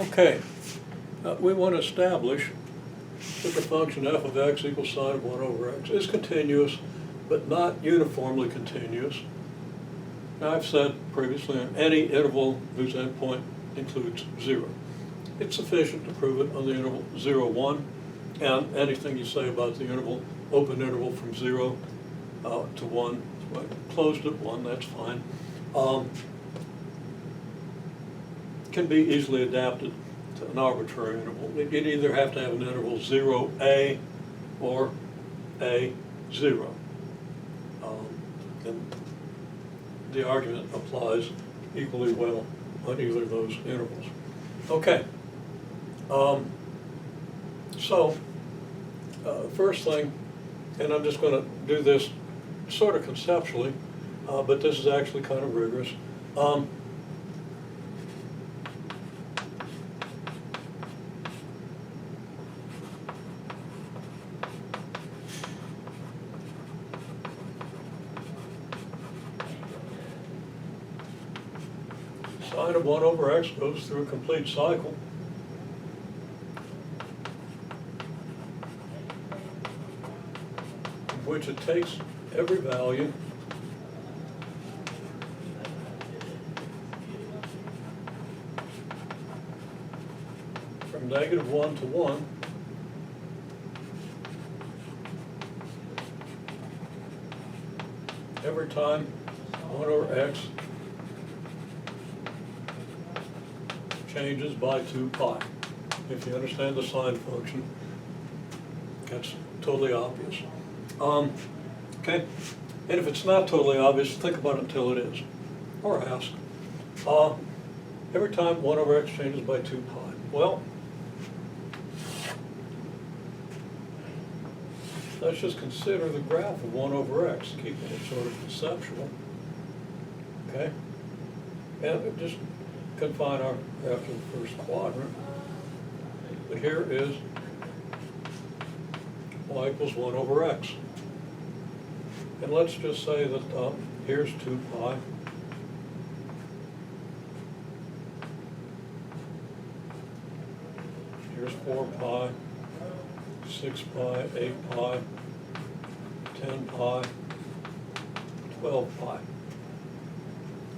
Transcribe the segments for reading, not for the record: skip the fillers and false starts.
Okay, we want to establish that the function f of x equals sine of 1 over x is continuous, but not uniformly continuous. Now, I've said previously, on any interval whose endpoint includes 0. It's sufficient to prove it on the interval 0, 1, and anything you say about the interval, open interval from 0 to 1, closed at 1, that's fine. Can be easily adapted to an arbitrary interval. You'd either have to have an interval 0a or a0. And the argument applies equally well on either of those intervals. Okay. First thing, and I'm just going to do this sort of conceptually, but this is actually kind of rigorous. Sine of 1 over x goes through a complete cycle. In which it takes every value from -1 to 1 every time 1 over x changes by 2 pi. If you understand the sine function, that's totally obvious. Okay, and if it's not totally obvious, think about it until it is, or ask. Every time 1 over x changes by 2 pi. Well, let's just consider the graph of 1 over x, keeping it sort of conceptual. Okay, and just confine our graph to the first quadrant. But here is y equals 1 over x. And let's just say that here's 2 pi. Here's 4 pi, 6 pi, 8 pi, 10 pi, 12 pi.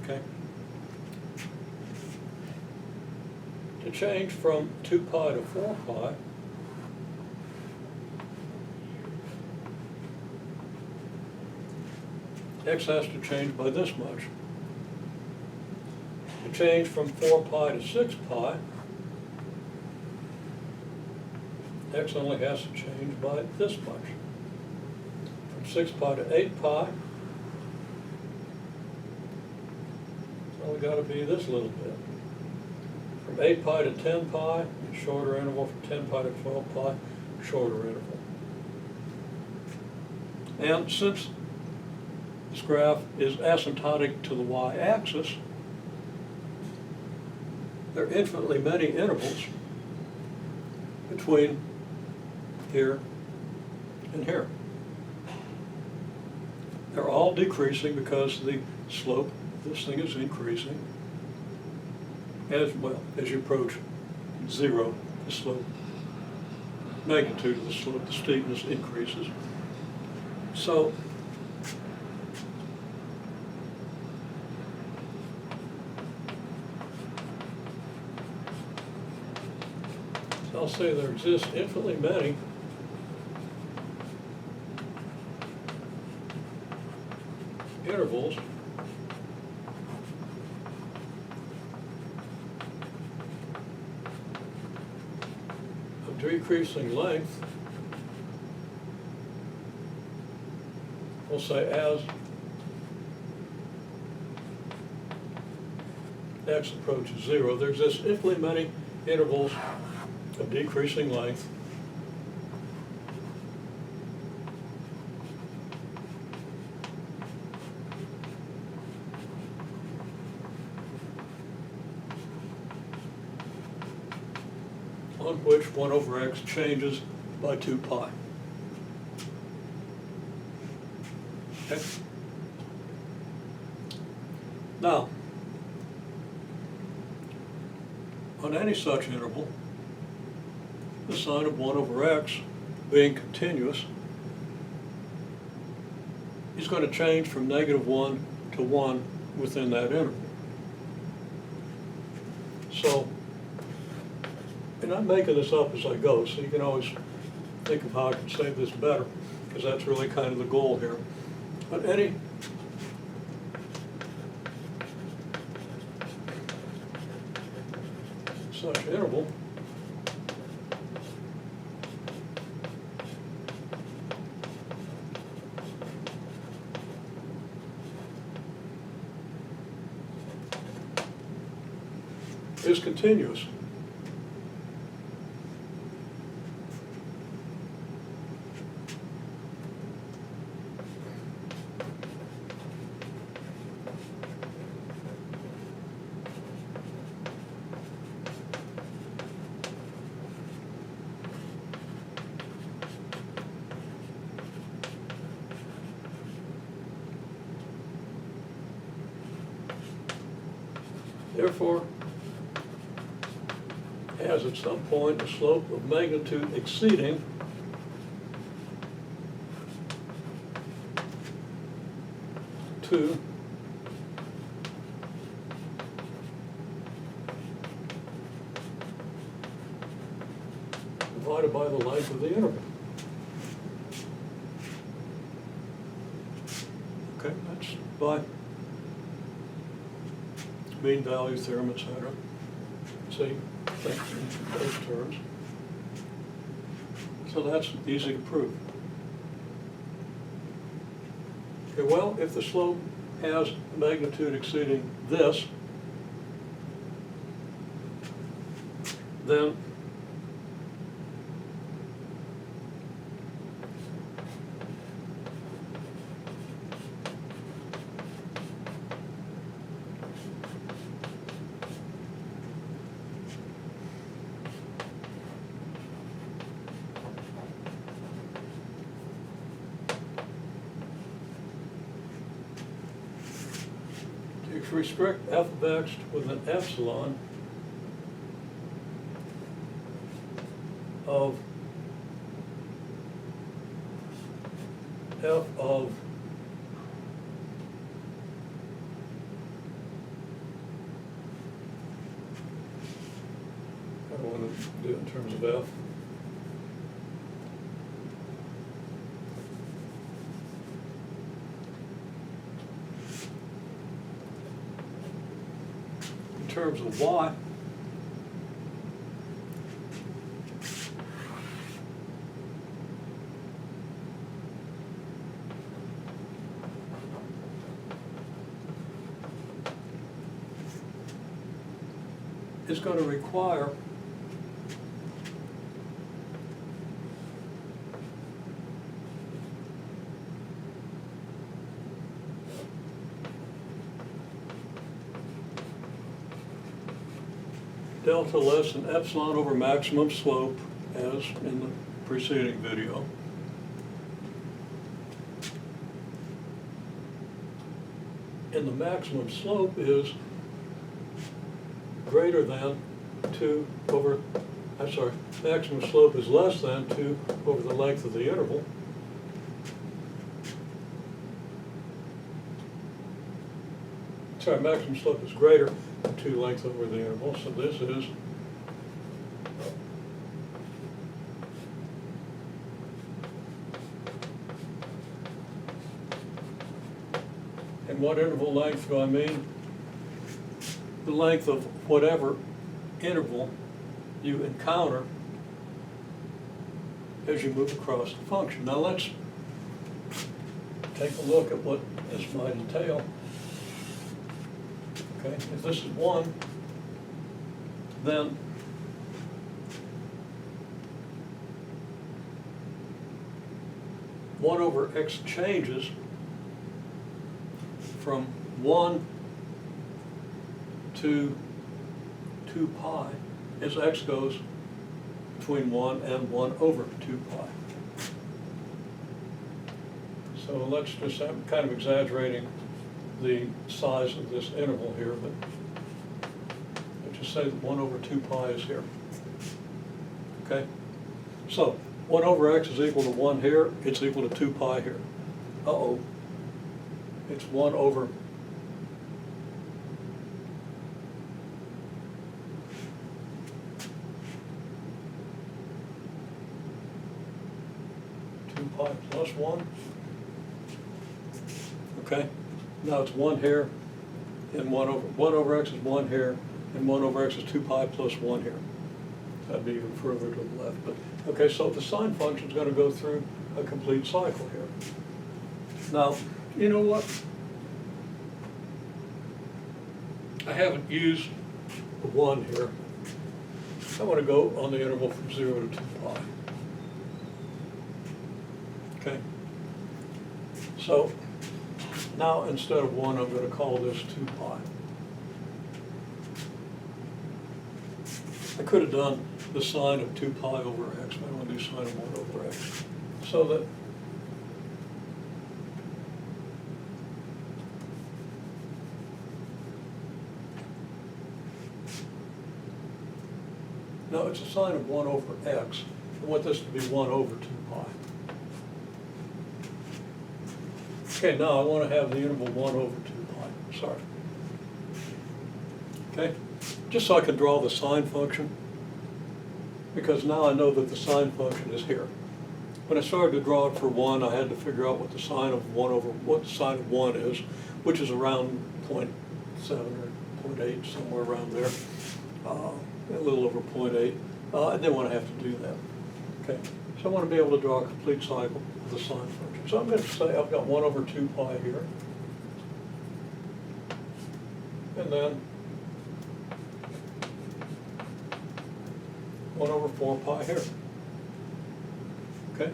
Okay? To change from 2 pi to 4 pi, x has to change by this much. To change from 4 pi to 6 pi, x only has to change by this much. From 6 pi to 8 pi, it's only got to be this little bit. From 8 pi to 10 pi, shorter interval. From 10 pi to 12 pi, shorter interval. And since this graph is asymptotic to the y-axis, there are infinitely many intervals between here and here. They're all decreasing because the slope of this thing is increasing. As well, as you approach 0, the slope, magnitude of the slope, the steepness increases. So, I'll say there exist infinitely many intervals of decreasing length, we'll say as x approaches 0. There exist infinitely many intervals of decreasing length on which 1 over x changes by 2 pi. Okay? Now, on any such interval, the sine of 1 over x, being continuous, is going to change from -1 to 1 within that interval. So, and I'm making this up as I go, so you can always think of how I can say this better, because that's really kind of the goal here. But any such interval is continuous. Therefore, has at some point a slope of magnitude exceeding two divided by the length of the interval. Okay, that's by mean value theorem, etc. See, think in those terms. So that's easy to prove. Okay, well, if the slope has a magnitude exceeding this, then to restrict f of x with an epsilon of f of I don't want to do it in terms of f. In terms of y, is going to require delta less than epsilon over maximum slope, as in the preceding video. And the maximum slope is greater than 2 over, I'm sorry, maximum slope is less than 2 over the length of the interval. Sorry, maximum slope is greater than 2 length over the interval, so this is and what interval length do I mean? The length of whatever interval you encounter as you move across the function. Now let's take a look at what this might entail. Okay, if this is 1, then one over x changes from 1 to 2 pi as x goes between 1 and 1 over 2 pi. So let's just, I'm kind of exaggerating the size of this interval here, but just say that 1 over 2 pi is here. Okay? So 1 over x is equal to 1 here, it's equal to 2 pi here. Uh-oh. It's 1 over 2 pi plus 1. Okay? Now it's 1 here, and 1 over x is 1 here, and 1 over x is 2 pi plus 1 here. That'd be even further to the left. But okay, so the sine function is going to go through a complete cycle here. Now, you know what? I haven't used the 1 here. I want to go on the interval from 0 to 2 pi. Okay? So now instead of 1, I'm going to call this 2 pi. I could have done the sine of 2 pi over x, but I want to do sine of 1 over x. So that no, it's a sine of 1 over x. I want this to be 1 over 2 pi. Okay, now I want to have the interval 1 over 2 pi. Sorry. Okay? Just so I can draw the sine function, because now I know that the sine function is here. When I started to draw it for 1, I had to figure out what the sine of 1 over, what the sine of 1 is, which is around 0.7 or 0.8, somewhere around there. A little over 0.8. I didn't want to have to do that. Okay, so I want to be able to draw a complete cycle of the sine function. So I'm going to say I've got 1 over 2 pi here, and then 1 over 4 pi here. Okay,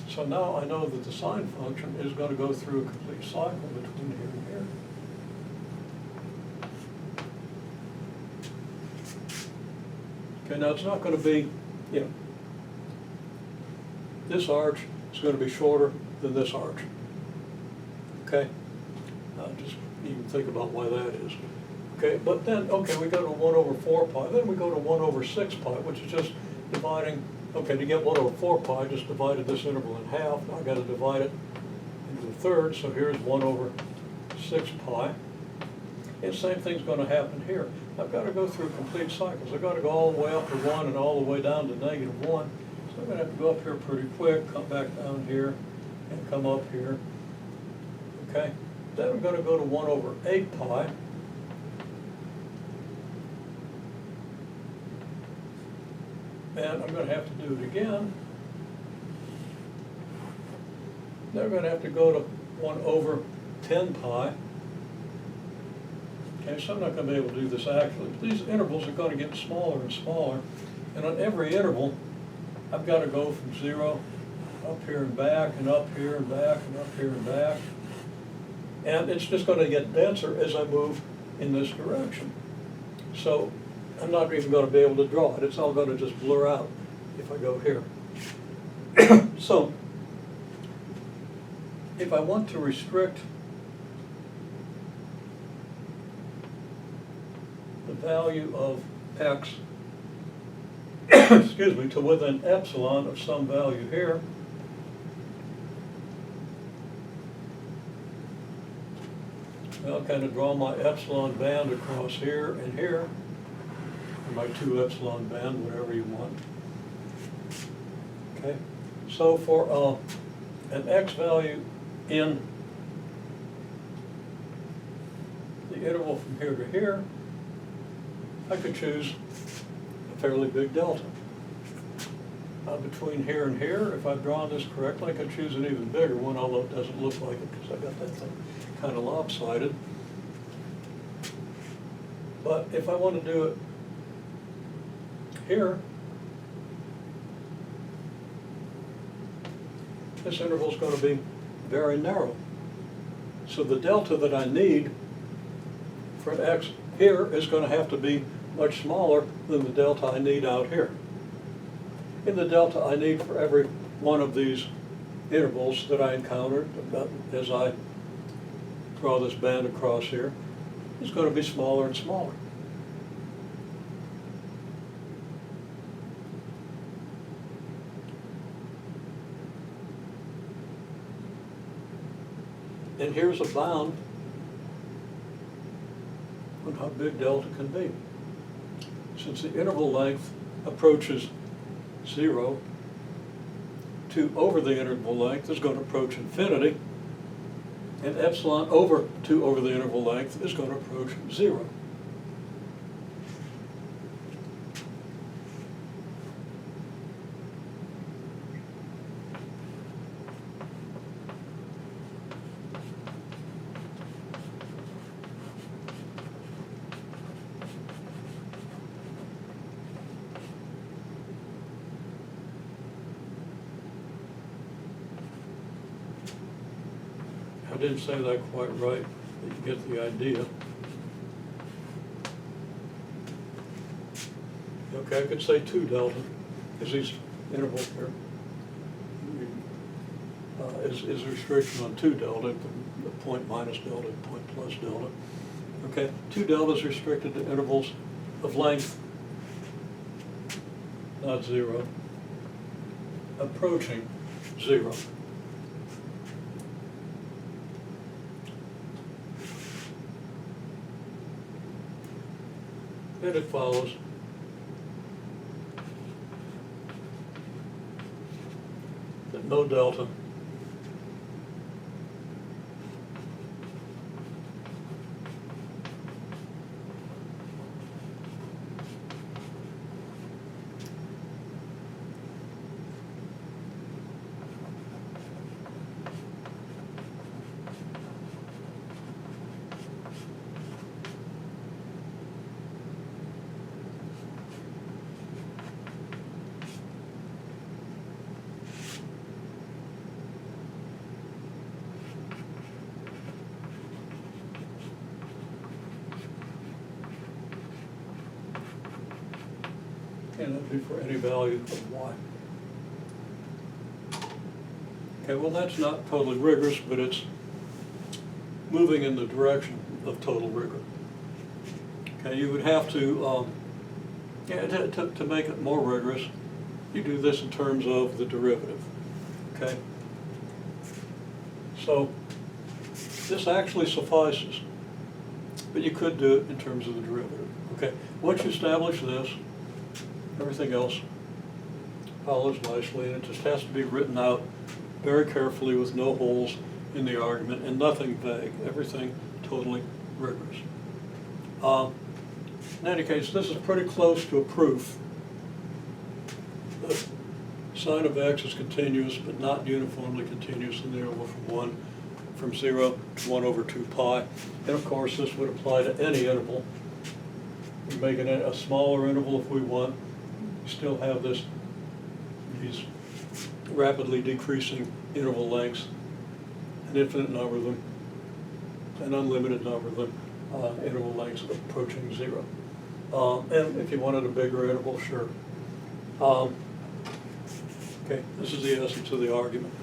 so now I know that the sine function is going to go through a complete cycle between here and here. Okay, now it's not going to be, you know, this arch is going to be shorter than this arch. Okay? Just even think about why that is. Okay, but then, okay, we go to 1 over 4 pi, then we go to 1 over 6 pi, which is just dividing, okay, to get 1 over 4 pi, I just divided this interval in half. Now I've got to divide it into the third, so here's 1 over 6 pi. And the same thing's going to happen here. I've got to go through complete cycles. I've got to go all the way up to 1 and all the way down to negative 1. So I'm going to have to go up here pretty quick, come back down here, and come up here. Okay? Then I'm going to go to 1 over 8 pi. And I'm going to have to do it again. Then I'm going to have to go to 1 over 10 pi. Okay, so I'm not going to be able to do this actually, but these intervals are going to get smaller and smaller. And on every interval, I've got to go from 0 up here and back, and up here and back, and up here and back. And it's just going to get denser as I move in this direction. So I'm not even going to be able to draw it. It's all going to just blur out if I go here. So if I want to restrict the value of x, excuse me, to within epsilon of some value here, I'll kind of draw my epsilon band across here and here, or my 2 epsilon band, whatever you want. Okay, so for an x value in the interval from here to here, I could choose a fairly big delta. Between here and here, if I've drawn this correctly, I could choose an even bigger one, although it doesn't look like it because I've got that thing kind of lopsided. But if I want to do it here, this interval is going to be very narrow. So the delta that I need for an x here is going to have to be much smaller than the delta I need out here. And the delta I need for every one of these intervals that I encountered as I draw this band across here is going to be smaller and smaller. And here's a bound on how big delta can be. Since the interval length approaches 0, 2 over the interval length is going to approach infinity, and epsilon over 2 over the interval length is going to approach 0. I didn't say that quite right, but you get the idea. Okay, I could say 2 delta, is these intervals here. Is a restriction on 2 delta, the point minus delta, point plus delta. Okay, 2 delta is restricted to intervals of length, not 0, approaching 0. And it follows that no delta cannot be for any value of y. Okay, well that's not totally rigorous, but it's moving in the direction of total rigor. Okay, you would have to, to make it more rigorous, you do this in terms of the derivative. Okay? So this actually suffices, but you could do it in terms of the derivative. Okay, once you establish this, everything else follows nicely, and it just has to be written out very carefully with no holes in the argument and nothing vague, everything totally rigorous. In any case, this is pretty close to a proof that sine of x is continuous but not uniformly continuous in the interval from 0 to 1 over 2 pi. And of course this would apply to any interval. We make it a smaller interval if we want. You still have these rapidly decreasing interval lengths, an infinite number of them, an unlimited number of them, interval lengths approaching 0. And if you wanted a bigger interval, sure. Okay, this is the essence of the argument.